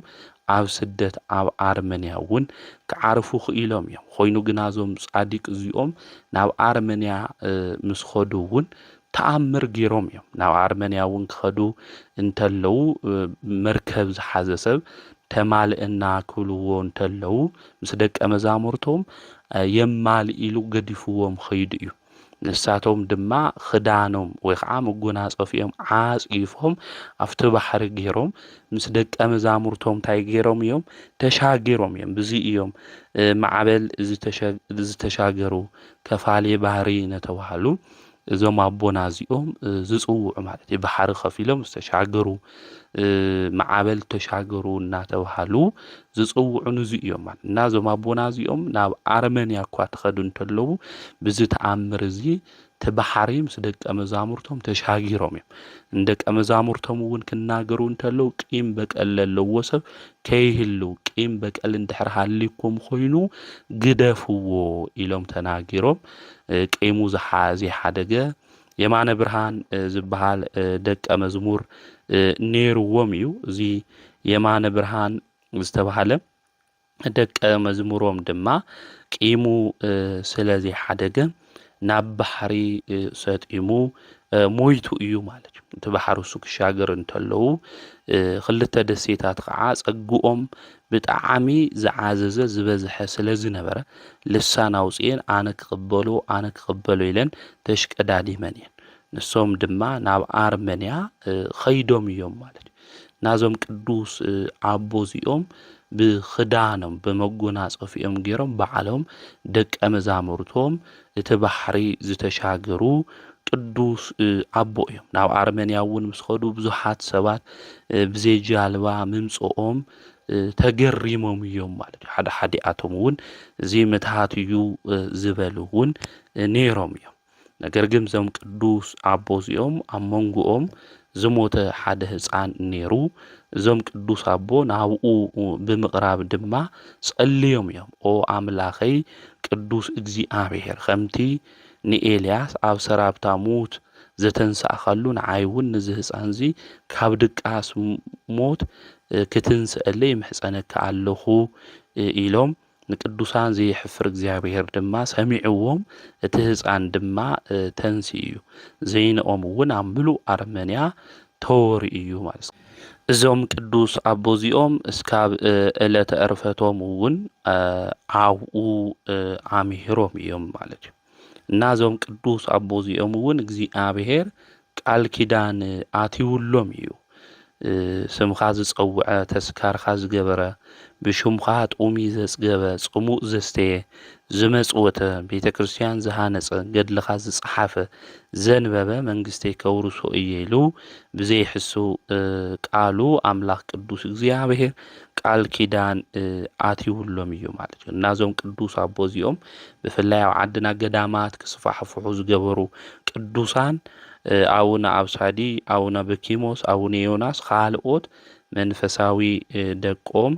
ኣብ ስደት ኣብ ኣርመንያ እውን ክዓርፉ ክኢሎም እዮም። ኮይኑ ግና እዞም ጻዲቅ እዚኦም ናብ ኣርመንያ ምስ ኸዱ እውን ተኣምር ገይሮም እዮም። ናብ ኣርመንያ እውን ክኸዱ እንተለዉ መርከብ ዝሓዘ ሰብ ተማልእና ክብልዎ እንተለዉ ምስ ደቀ መዛሙርቶም የማልኢሉ ገዲፍዎም ኸይዱ እዩ። ንሳቶም ድማ ክዳኖም ወይ ከዓ መጎናጸፊኦም ዓጺፎም ኣብቲ ባሕሪ ገይሮም ምስ ደቀ መዛሙርቶም እንታይ ገይሮም እዮም ተሻጊሮም እዮም። በዚ እዮም ማዕበል ዝተሻገሩ ከፋሌ ባሕሪ ነተባሃሉ እዞም ኣቦና እዚኦም ዝጽውዑ ማለት እዩ። ባሕሪ ከፊሎም ዝተሻገሩ ማዕበል ተሻገሩ እናተባሃሉ ዝጽውዑ ንዙ እዮም ማለት እና እዞም ኣቦና እዚኦም ናብ ኣርመንያ እኳ ትኸዱ እንተለዉ ብዚ ተኣምር እዚ ተባሕሪ ምስ ደቀ መዛሙርቶም ተሻጊሮም እዮም። እንደቀ መዛሙርቶም እውን ክናገሩ እንተለዉ ቂም በቀል ለለዎ ሰብ ከይህልው ቂም በቀል እንድሕር ሃሊኩም ኮይኑ ግደፍዎ ኢሎም ተናጊሮም ቂሙ ዘይሓደገ የማነ ብርሃን ዝበሃል ደቀ መዝሙር ነይርዎም እዩ። እዚ የማነ ብርሃን ዝተባሃለ ደቀ መዝሙሮም ድማ ቂሙ ስለዘይሓደገ ናብ ባሕሪ ሰጢሙ ሞይቱ እዩ ማለት እዩ። እቲ ባሕሪ እሱ ክሻገር እንተለዉ ክልተ ደሴታት ከዓ ጸጉኦም ብጣዕሚ ዝዓዘዘ ዝበዝሐ ስለ ዝነበረ ልሳን ኣውፅአን ኣነ ክቕበሎ ኢለን ተሽቀዳዲመን እየን። ንሶም ድማ ናብ ኣርመንያ ኸይዶም እዮም ማለት እዩ። ናዞም ቅዱስ ኣቦ እዚኦም ብኽዳኖም ብመጎናጸፊኦም ገይሮም ባዕሎም ደቀ መዛሙርቶም እቲ ባሕሪ ዝተሻገሩ ቅዱስ ኣቦ እዮም። ናብ ኣርመንያ እውን ምስ ኸዱ ብዙሓት ሰባት ብዘይ ጃልባ ምምጽኦም ተገሪሞም እዮም ማለት እዩ። ሓደ ሓዲኣቶም እውን እዚ ምትሃት እዩ ዝበሉ እውን ነይሮም እዮም። ነገር ግን እዞም ቅዱስ ኣቦ እዚኦም ኣብ መንጎኦም ዝሞተ ሓደ ህፃን ነይሩ። እዞም ቅዱስ ኣቦ ናብኡ ብምቕራብ ድማ ጸልዮም እዮም ኦ ኣምላኸይ ቅዱስ እግዚኣብሔር ከምቲ ንኤልያስ ኣብ ሰራብታ ሙት ዘተንሳእኸሉ ንዓይ እውን ነዚ ህፃን እዚ ካብ ድቃስ ሞት ክትንስአለይ ምሕፀነካ ኣለኹ ኢሎም ንቅዱሳን ዘይሕፍር እግዚኣብሔር ድማ ሰሚዕዎም እቲ ህፃን ድማ ተንሲ እዩ ዘይንኦም እውን ኣብ ምሉእ ኣርመንያ ተወሪ እዩ ማለት ነው። እዞም ቅዱስ አቦዚኦም እስካብ ዕለተ ዕርፈቶም እውን ኣብኡ ኣምሂሮም እዮም ማለት እዩ እና እዞም ቅዱስ አቦዚኦም እውን እግዚአብሔር ቃል ኪዳን ኣትይውሎም እዩ ስምኻ ዝጸውዐ ተስካርኻ ዝገበረ ብሹምኻ ጡሚ ዘጽገበ ጽሙእ ዘስተየ ዝመጽወተ ቤተ ክርስቲያን ዝሃነጸ ገድልኻ ዝጸሓፈ ዘንበበ መንግሥተይ ከውርሶ እየ ኢሉ ብዘይሕሱ ቃሉ ኣምላኽ ቅዱስ እግዚአብሔር ቃል ኪዳን ኣትይውሎም እዩ ማለት እዩ እና እዞም ቅዱስ ኣቦ እዚኦም ብፍላይ ኣብ ዓድና ገዳማት ክስፋሕፍሑ ዝገበሩ ቅዱሳን አቡነ አብሳዲ አቡነ በኪሞስ አቡነ ዮናስ ካልኦት መንፈሳዊ ደቆም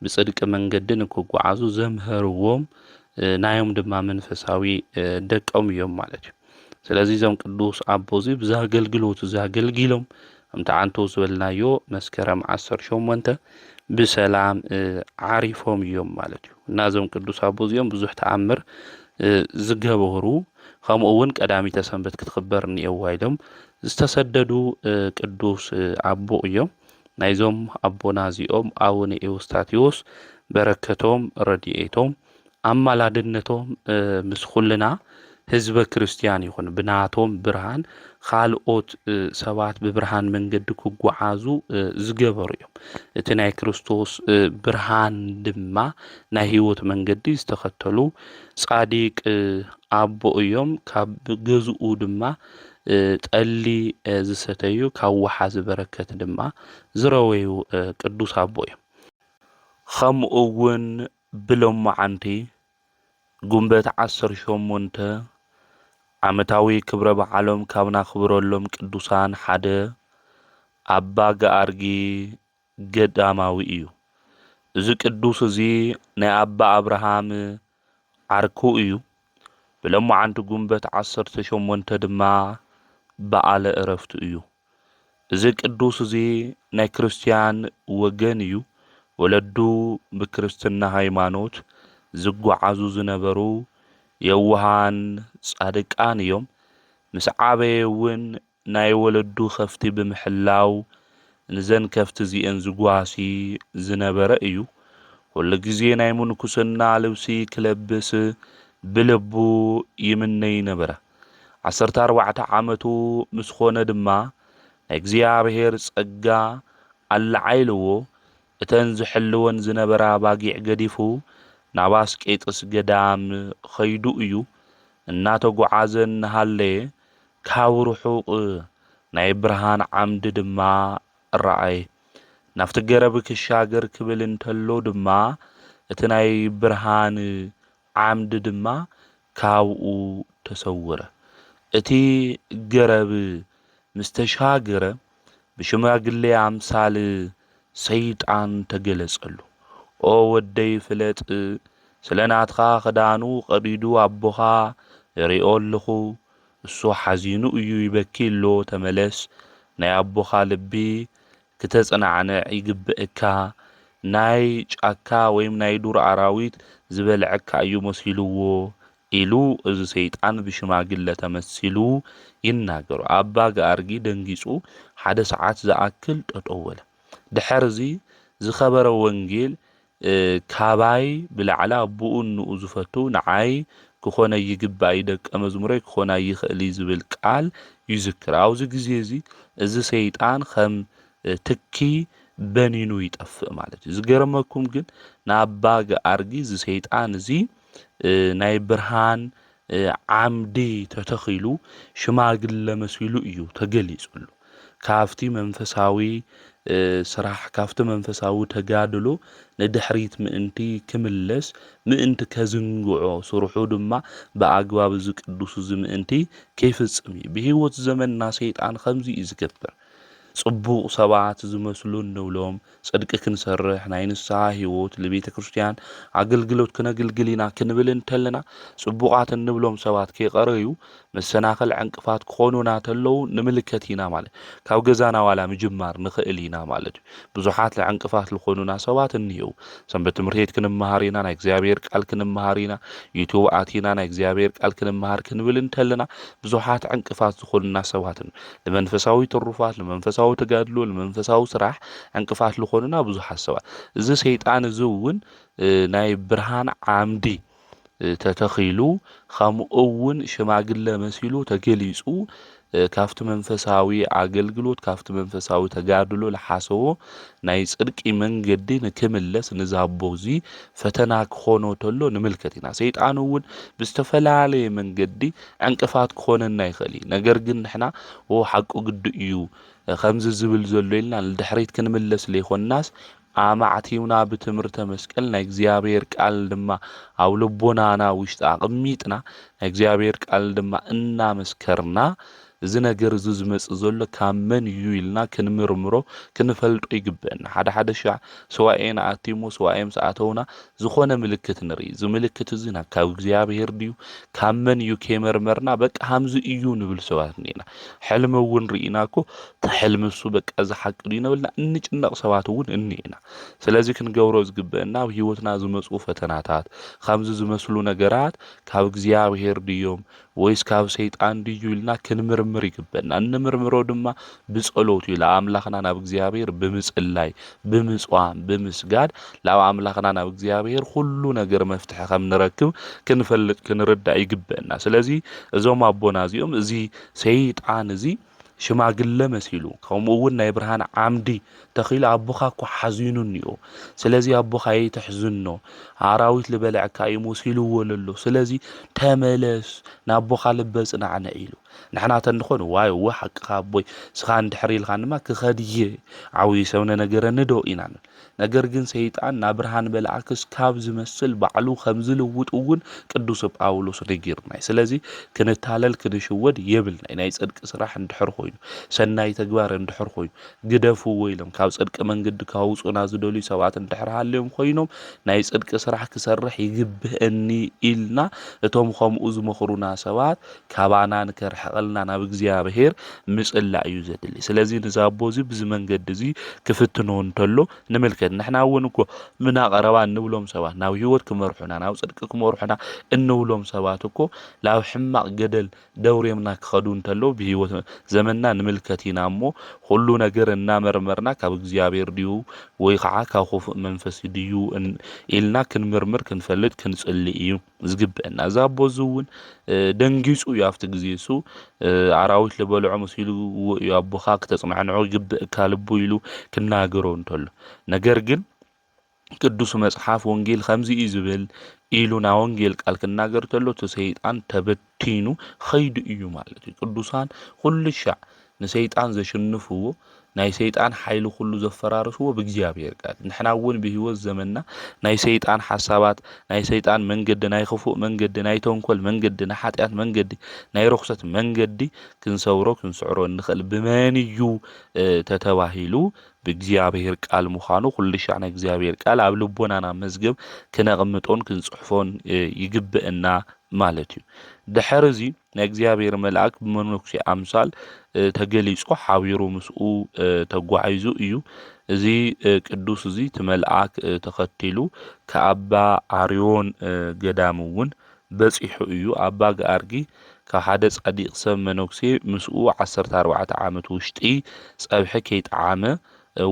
ብጽድቅ መንገዲ ንክጓዓዙ ዘምሃርዎም ናዮም ድማ መንፈሳዊ ደቆም እዮም ማለት እዩ ስለዚ እዞም ቅዱስ አቦዚ ብዛገልግሎቱ ዘገልግሎም እምተዓንቶ ዝበልናዮ መስከረም 18 ብሰላም ዓሪፎም እዮም ማለት እዩ እና እዞም ቅዱስ አቦዚኦም ብዙሕ ተኣምር ዝገበሩ ከምኡ እውን ቀዳሚተ ሰንበት ክትኽበር እኒአዋ ኢሎም ዝተሰደዱ ቅዱስ አቦ እዮም ናይዞም አቦና እዚኦም አቡነ ኤዎስጣቴዎስ በረከቶም ረድኤቶም አማላድነቶም ምስ ኩልና ህዝበ ክርስቲያን ይኹን ብናቶም ብርሃን ካልኦት ሰባት ብብርሃን መንገዲ ክጓዓዙ ዝገበሩ እዮም እቲ ናይ ክርስቶስ ብርሃን ድማ ናይ ህይወት መንገዲ ዝተኸተሉ ጻዲቅ አቦ እዮም ካብ ገዝኡ ድማ ጠሊ ዝሰተዩ ካብ ወሓዚ በረከት ድማ ዝረወዩ ቅዱስ አቦ እዮም ከምኡ እውን ብሎማዓንቲ ጉንበት 18 ዓመታዊ ክብረ በዓሎም ካብ ናኽብረሎም ቅዱሳን ሓደ አባ ገአርጊ ገዳማዊ እዩ እዚ ቅዱስ እዚ ናይ አባ አብርሃም ዓርኩ እዩ ብሎማዓንቲ ጉንበት 18 ድማ በዓለ ዕረፍቱ እዩ እዚ ቅዱስ እዚ ናይ ክርስቲያን ወገን እዩ ወለዱ ብክርስትና ሃይማኖት ዝጓዓዙ ዝነበሩ የዋሃን ጻድቃን እዮም ምስ ዓበየ እውን ናይ ወለዱ ከፍቲ ብምሕላው ንዘን ከፍቲ እዚአን ዝጓሲ ዝነበረ እዩ ኩሉ ግዜ ናይ ምንኩስና ልብሲ ክለብስ ብልቡ ይምነይ ነበረ 14 ዓመቱ ምስ ኾነ ድማ እግዚአብሔር ጸጋ አልዓይልዎ እተን ዝሕልወን ዝነበራ ባጊዕ ገዲፉ ናብ አስቄጥስ ገዳም ኸይዱ እዩ እናተጓዓዘን ሃለየ ካብ ርሑቕ ናይ ብርሃን ዓምዲ ድማ ረአየ ናፍቲ ገረብ ክሻገር ክብል እንተሎ ድማ እቲ ናይ ብርሃን ዓምዲ ድማ ካብኡ ተሰወረ እቲ ገረብ ምስተሻገረ ብሽማግሌ አምሳል ሰይጣን ተገለጸሉ ኦ ወደይ ፍለጥ ስለናትኻ ክዳኑ ቀዲዱ አቦኻ ሪኦ ኣለኹ እሱ ሓዚኑ እዩ ይበኪሎ ተመለስ ናይ አቦኻ ልቢ ክተጽናዕንዕ ይግብእካ ናይ ጫካ ወይም ናይ ዱር አራዊት ዝበልዐካ እዩ መሲልዎ ኢሉ እዚ ሰይጣን ብሽማግለ ተመሲሉ ይናገሩ አባ ገአርጊ ደንጊጹ ሓደ ሰዓት ዝኣክል ጠጠወለ ድሕርዚ ዝኸበረ ወንጌል ካባይ ብላዕላ አቡኡ ንኡ ዝፈቱ ንዓይ ክኾነ ይግባእ ደቀ መዝሙረ ክኾነ ይኽእል ዝብል ቃል ይዝክር ኣብዚ ግዜ እዚ ሰይጣን ከም ትኪ በኒኑ ይጠፍእ ማለት እዩ ዝገርመኩም ግን ንአባ ገአርጊ እዚ ሰይጣን እዚ ናይ ብርሃን ዓምዲ ተተኺሉ ሽማግለ መሲሉ እዩ ተገሊጹሉ ካፍቲ መንፈሳዊ ስራሕ ካፍቲ መንፈሳዊ ተጋድሎ ንድሕሪት ምእንቲ ክምለስ ምእንቲ ከዝንግዖ ስርሑ ድማ ብኣግባብ እዚ ቅዱስ እዚ ምእንቲ ከይፍጽም ብህይወት ዘመንና ሰይጣን ከምዚ እዩ ዝገብር ጽቡቕ ሰባት ዝመስሉ እንብሎም ጽድቂ ክንሰርሕ ናይ ንስሓ ህይወት ለቤተ ክርስቲያን አገልግሎት ክነግልግሊና ክንብል እንተለና ጽቡቓት እንብሎም ሰባት ከይቀረዩ መሰናኸል ዕንቅፋት ክኾኑና ተለው ንምልከት ኢና ማለት ካብ ገዛና ዋላ ምጅማር ንኽእል ኢና ማለት ብዙሓት ዕንቅፋት ዝኾኑና ሰባት እንየው ሰንበት ትምህርት ቤት ክንመሃር ኢና ናይ እግዚአብሔር ቃል ክንመሃር ኢና ዩቲዩብ አቲና ናይ እግዚአብሔር ቃል ክንመሃር ክንብል እንተለና ብዙሓት ዕንቅፋት ዝኾኑና ሰባት ንመንፈሳዊ ትሩፋት ንመንፈሳዊ ለመንፈሳዊ ተጋድሎ ለመንፈሳዊ ስራሕ ዕንቅፋት ልኾኑና ብዙሓት ሰባት እዚ ሰይጣን እዚ እውን ናይ ብርሃን ዓምዲ ተተኺሉ ከምኡውን ሽማግለ መሲሉ ተገሊጹ ካፍቲ መንፈሳዊ አገልግሎት ካፍቲ መንፈሳዊ ተጋድሎ ለሓሰቦ ናይ ጽድቂ መንገዲ ንክምለስ ንዛቦዚ ፈተና ክኾኖ ተሎ ንምልከት ኢና ሰይጣን እውን ብዝተፈላለየ መንገዲ ዕንቅፋት ክኾነና ይኽእል ነገር ግን ንሕና ሓቁ ግድ እዩ ከምዚ ዝብል ዘሎ ኢልና ንድሕሪት ክንምለስ ለይኮናስ አማዕቲውና በትምህርተ መስቀል ናይ እግዚአብሔር ቃል ድማ አው ልቦናና ውሽጥ አቅሚጥና ናይ እግዚአብሔር ቃል ድማ እናመስከርና እዚ ነገር እዚ ዝመጽ ዘሎ ካመን እዩ ኢልና ክንምርምሮ ክንፈልጦ ይግበአና ሓደ ሻዕ ሰዋኤና አቲሞ ሰዋኤም ሰዓተውና ዝኾነ ምልክት ንርኢ እዚ ምልክት እዚ ካብ እግዚአብሔር ድዩ ካመን እዩ ከመርመርና በቃ ሃምዚ እዩ ንብል ሰባት ኒና ሕልም እውን ርኢናኮ ተሕልምሱ በቃ ዝሐቅ ድዩ ንብልና እንጭነቕ ሰባት እውን እንኒና ስለዚ ክንገብሮ ዝግበአና ህይወትና ዝመጹ ፈተናታት ከምዚ ዝመስሉ ነገራት ካብ እግዚአብሔር ድዮም ወይስ ካብ ሰይጣን ድዩ ኢልና ክንምርምር ይግበአና እንምርምሮ ድማ ብጸሎት ኢላ አምላኽና ናብ እግዚአብሔር ብምጽላይ ብምጽዋም ብምስጋድ ላብ አምላኽና ናብ እግዚአብሔር ሁሉ ነገር መፍትሕ ከም ንረክብ ክንፈልጥ ክንርዳእ ይግበአና ስለዚ እዞም አቦና እዚኦም እዚ ሰይጣን እዚ ሽማግለ መሲሉ ከምኡውን ናይ ብርሃን ዓምዲ ተኺሉ አቦኻ እኮ ሓዚኑኒዮ ስለዚ አቦኻ ይትሕዝኖ አራዊት ልበልዕካ ይሞሲልዎ ለሎ ስለዚ ተመለስ ናቦኻ ልበጽናዕነ ኢሉ ንሕና ተንኾን ዋይ ወሐቅኻ አቦይ ስኻ እንድሕሪ ኢልካ ድማ ክኸድየ ዓዊ ሰውነ ነገር ንዶ ኢና ነገር ግን ሰይጣን ናብ ብርሃን በልዓክስ ካብ ዝመስል ባዕሉ ከምዝልውጥ እውን ቅዱስ ጳውሎስ ነጊርናይ ስለዚ ክንታለል ክንሽወድ የብልናይ ናይ ጽድቅ ስራሕ እንድሕር ኮይኑ ሰናይ ተግባር እንድሕር ኮይኑ ግደፉ ወይለም ካብ ጽድቅ መንገዲ ካውጹና ዝደልዩ ሰባት እንድሕር ሃልዮም ኮይኖም ናይ ጽድቅ ስራሕ ክሰርሕ ይግብአኒ ኢልና እቶም ከምኡ ዝመኽሩና ሰባት ካባና ንከርሕቀልና ናብ እግዚአብሔር ምጽላእ እዩ ዘድሊ ስለዚ ንዛቦዚ ብዚ መንገዲ እዚ ክፍትኖ እንተሎ ንመልከት ንሕና እውን እኮ ምና ቀረባ እንብሎም ሰባት ናብ ህይወት ክመርሑና ናብ ጽድቅ ክመርሑና እንብሎም ሰባት እኮ ላብ ሕማቅ ገደል ደውሬምና ክኸዱ እንተሎ ብህይወት ዘመንና ንምልከት ኢና እሞ ሁሉ ነገር እናመርመርና ካብ እግዚአብሔር ድዩ ወይ ከዓ ካብ ኹፉእ መንፈስ ድዩ ኢልና ክንምርምር ክንፈልጥ ክንጽልይ እዩ ዝግበአና ዛቦዚ እውን ደንጊጹ ያፍቲ ግዜሱ አራዊት ልበልዖ መሲሉ አቦኻ ከተጽናዕንዖ ይግብእካ ልቡ ኢሉ ክናገሮ እንተሎ ነገር ግን ቅዱስ መጽሐፍ ወንጌል ከምዚ ዝብል ኢሉና ወንጌል ቃል ክናገር ተሎ ሰይጣን ተበቲኑ ኸይዱ እዩ ማለት እዩ ቅዱሳን ሁሉ ሻዕ ንሰይጣን ዘሽንፍዎ ናይ ሰይጣን ኃይሉ ሁሉ ዘፈራርስዎ በእግዚአብሔር ቃል ንሕና እውን በህይወት ዘመንና ናይ ሰይጣን ሐሳባት ናይ ሰይጣን መንገድ ናይ ኽፉእ መንገድ ናይ ተንኮል መንገድ ናይ ኃጢአት መንገድ ናይ ርኩሰት መንገድ ክንሰውሮ ክንስዕሮ እንኽእል ብመንዩ ተተባሂሉ በእግዚአብሔር ቃል ምዃኑ ሁሉ ሻዕ ናይ እግዚአብሔር ቃል ኣብ ልቦናና መዝገብ ክነቅምጦን ክንጽሕፎን ይግብአና ማለት እዩ ድሕርዚ ናይ እግዚአብሔር መልአክ በመነኩሴ አምሳል ተገሊጾ ሓቢሩ ምስኡ ተጓዒዙ እዩ እዚ ቅዱስ እዚ ተመልአክ ተኸቲሉ ከአባ አርዮን ገዳም እውን በጽሑ እዩ አባ ገአርጊ ካብ ሓደ ጻዲቕ ሰብ መነኩሴ ምስኡ 14 ዓመት ውሽጢ ጸብሐ ከይጣዓመ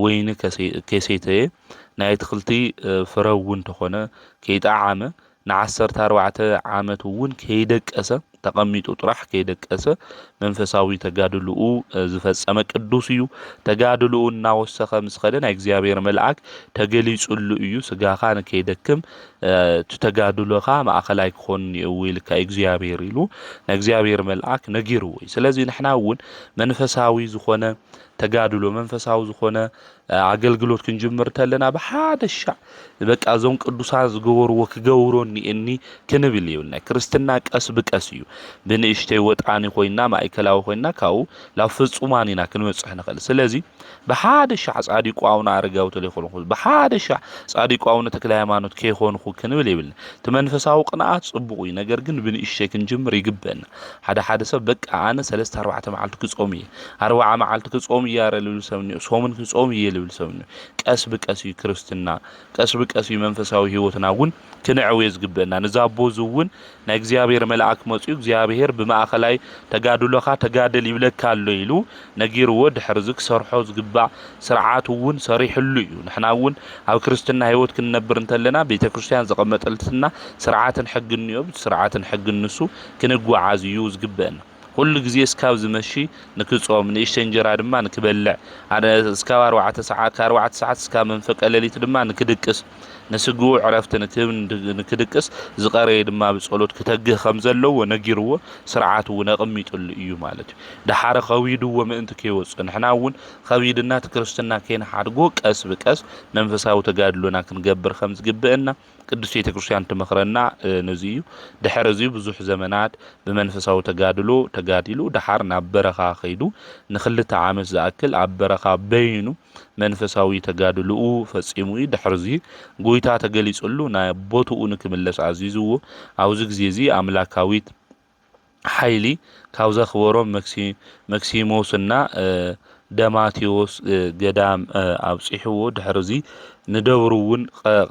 ወይኒ ከሰይተየ ናይ ትኽልቲ ፍረውን ተኾነ ከይጣዓመ ን14 ዓመት እውን ከይደቀሰ ተቀሚጡ ጥራሕ ከይደቀሰ መንፈሳዊ ተጋድልኡ ዝፈጸመ ቅዱስ እዩ ተጋድልኡ እናወሰኸ ምስኸደ ናይ እግዚአብሔር መልአክ ተገሊጹሉ እዩ ስጋኻ ንከይደክም ተጋድሎኻ ማእኸላይ ክኾን ይውልካ እግዚአብሔር ኢሉ ናይ እግዚአብሔር መልአክ ነጊርዎ ስለዚ ንሕና እውን መንፈሳዊ ዝኾነ ተጋድሎ መንፈሳዊ ዝኾነ አገልግሎት ክንጅምር ተለና በሓደ ሻዕ በቃ ዞም ቅዱሳን ዝገበርዎ ክገብሮኒ እኒ ክንብል ይብልና ክርስትና ቀስ ብቀስ እዩ ብንእሽተይ ወጣኒ ኮይና ማእከላዊ ኮይና ካው ላብ ፍጹማን ኢና ክንበጽሕ ንኽእል ስለዚ በሓደ ሻዕ ጻዲቁ አቡነ አረጋዊ ተለይኮንኩ በሓደ ሻዕ ጻዲቁ አቡነ ተክለ ሃይማኖት ከይኮንኩ ክንብል ይብልና ተመንፈሳዊ ቅንዓት ጽቡቕ እዩ ነገር ግን ብንእሽተይ ክንጅምር ይግበአና ሓደ ሰብ በቃ አነ 3-4 መዓልቲ ክጾም እየ 40 መዓልቲ ክጾም እያረልሉ ሰውኒ ሶምን ክጾም ይልብል ሰውኒ ቀስ ብቀስ እዩ ክርስትና ቀስ ብቀስ እዩ መንፈሳዊ ህይወትና እውን ክንዕው ዝግበአና ንዛቦ ዝውን ናይ እግዚአብሔር መልአክ መጽኡ እግዚአብሔር ብማእኸላይ ተጋድሎኻ ተጋድል ይብለካ ኣሎ ኢሉ ነጊርዎ ድሕርዚ ክሰርሖ ዝግባእ ስርዓት እውን ሰሪሕሉ እዩ ንሕና እውን ኣብ ክርስትና ህይወት ክንነብር እንተለና ቤተክርስትያን ዘቐመጠልትና ስርዓትን ሕግን እዩ ስርዓትን ሕግን ንሱ ክንጓዓዝ እዩ ዝግበአና كل جزء سكاب زمشي نكتصوم نيشتن جرا دما نكبلع أنا سكاب 4 ساعات 4 ساعات سكاب من فك ليلة دما نكدقس نسقو عرفت نكدقس زقري دما بصلوت كتجه خمزلو ونجيرو سرعات ونقميطل እዩ ማለት دحار خويد ومنت كيوص نحنا ون خويدنا تكرستنا كين حدغو قس بقس منفساو تጋድሎና ክንገብር ከም ዝግበአና ቅዱስ ቤተ ክርስቲያን ተመኽረና ነዚዩ ድሕረዚ ብዙሕ ዘመናት በመንፈሳው ተጋድሎ ተጋዲሉ ድሓር ናብ በረኻ ኸይዱ ንኽልተ ዓመት ዝኣክል ኣብ በረኻ በይኑ መንፈሳዊ ተጋድሉኡ ፈጺሙ ድሕርዚ ጎይታ ተገሊጹሉ ናይ ቦቱኡ ንክምለስ ኣዚዝዎ ኣብዚ ግዜ እዚ ኣምላካዊት ሓይሊ ካብ ዘኽበሮም መክሲሞስና ደማቴዎስ ገዳም ኣብጽሕዎ ድሕርዚ ندورون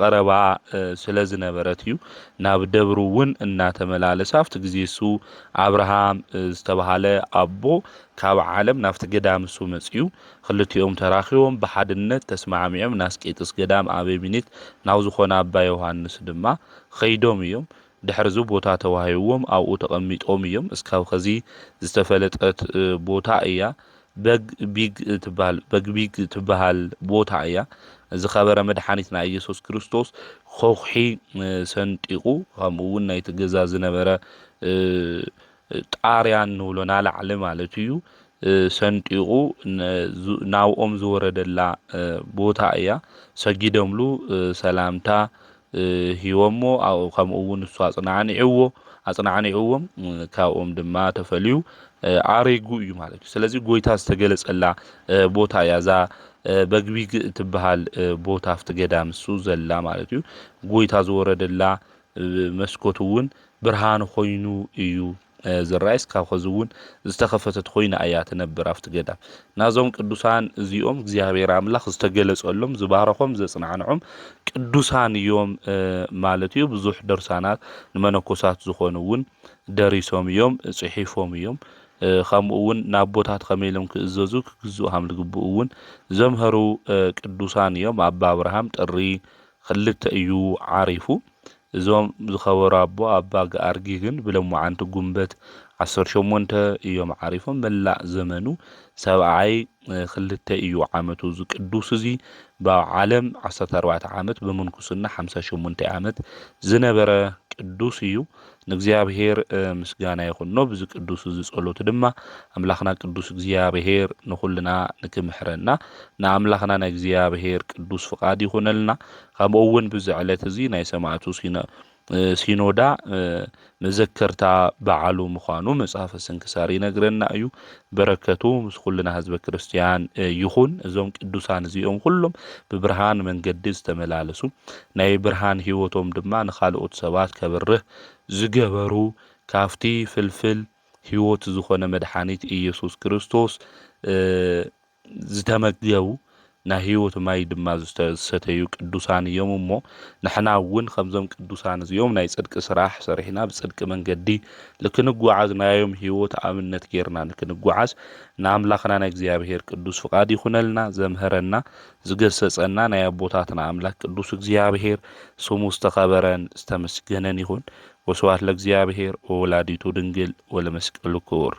قربا سلازنبرتيو ناب دبرون እናተመላለሰ ኣብቲ ግዜ እሱ አብርሃም ዝተባሃለ አቦ ካብ ዓለም ናፍቲ ገዳም እሱ መጽዩ ክልቲኦም ተራኺቦም በሓድነት ተስማዕሚዖም ናስቄጥስ ገዳም አበሚኒት ናው ዝኾነ አባ ዮሐንስ ድማ ኸይዶም እዮም ድሕርዙ ቦታ ተዋሂቦም ኣብኡ ተቐሚጦም እዮም እስካብ ኸዚ ዝተፈለጠት ቦታ እያ በግቢግ ትባሃል ቦታ እያ ዝኸበረ መድኃኒትና ኢየሱስ ክርስቶስ ኾኺ ሰንጢቁ ከምኡውን ናይ ትገዛ ዝነበረ ጣርያን ንብሎና ላዕለ ማለት እዩ ሰንጢቁ ናውኦም ዝወረደላ ቦታ እያ ሰጊዶምሉ ሰላምታ ሂወሞ አው ከምኡውን እሱ አጽናዕኒዕዎም ካብኦም ድማ ተፈልዩ አሬጉ እዩ ማለት እዩ ስለዚህ ጎይታ ዝተገለጸላ ቦታ ያዛ በግቢግ ትባሃል ቦታ afte ገዳም እሱ ዘላ ማለት እዩ ጎይታ ዝወረደላ መስኮቱውን ብርሃን ኮይኑ እዩ ዝራይስ ካብ ኸዝውን ዝተኸፈተት ኮይና አያት ነበር afte ገዳም ናዞም ቅዱሳን እዚኦም እግዚአብሔር አምላኽ ዝተገለጸሎም ዝባረኾም ዘጽናዕንዖም ቅዱሳን እዮም ማለት እዩ ብዙሕ ደርሳናት ንመነኮሳት ዝኾኑውን ደሪሶም እዮም ጽሒፎም እዮም ከምኡውን ናብ ቦታት ከመይሎም ክእዘዙ ክግዙሃም ልግብኡውን ዘምሃሩ ቅዱሳን እዮም አባ አብርሃም ጥሪ ክልተ እዩ ዓሪፉ እዞም ዝኸበሩ አቦ አባ ጋርጊ ግን ብለሙዓንቲ ጉንበት 18 እዮም ዓሪፎም መላእ ዘመኑ ሰብዓይ ክልተ እዩ ዓመቱ ቅዱስ እዚ በዓለም 14 ዓመት በመንኩስና 58 ዓመት ዝነበረ ቅዱስ እዩ ንእግዚአብሔር ምስጋና ይኹን ነው ብዙ ቅዱስ ዝጸሎት ድማ አምላኽና ቅዱስ እግዚአብሔር ንኹልና ንክምሕረና ንአምላኽና ናይ እግዚአብሔር ቅዱስ ፍቃድ ይኹነልና ከምኡውን ብዝዕለት እዚ ናይ ሰማዕቱ ሲኖዳ መዘከርታ በዓሉ ምዃኑ መጽሐፈ ስንክሳር ይነግረና እዩ በረከቱ ምስ ኩልና ህዝበ ክርስቲያን ይኹን እዞም ቅዱሳን እዚኦም ሁሉም በብርሃን መንገዲ ዝተመላለሱ ናይ ብርሃን ህይወቶም ድማ ንኻልኦት ሰባት ከብርህ ዝገበሩ ካፍቲ ፍልፍል ህይወት ዝኾነ መድኃኒት ኢየሱስ ክርስቶስ ዝተመገቡ ናይ ህይወት ማይ ድማ ዝተሰተዩ ቅዱሳን እዮም እሞ ንሕና እውን ከምዞም ቅዱሳን እዚኦም ናይ ጽድቂ ስራሕ ሰሪሕና ብጽድቂ መንገዲ ልክንጓዓዝ ናዮም ህይወት አብነት ጌርና ልክንጓዓዝ ንአምላኽና ናይ እግዚአብሔር ቅዱስ ፍቃድ ይኹነልና ዘምህረና ዝገሰጸና ናይ አቦታትና አምላክ ቅዱስ እግዚአብሔር ስሙ ዝተኸበረን ዝተመስገነን ይሁን ወስብሐት ለእግዚአብሔር ወወላዲቱ ድንግል ወለመስቀሉ ክቡር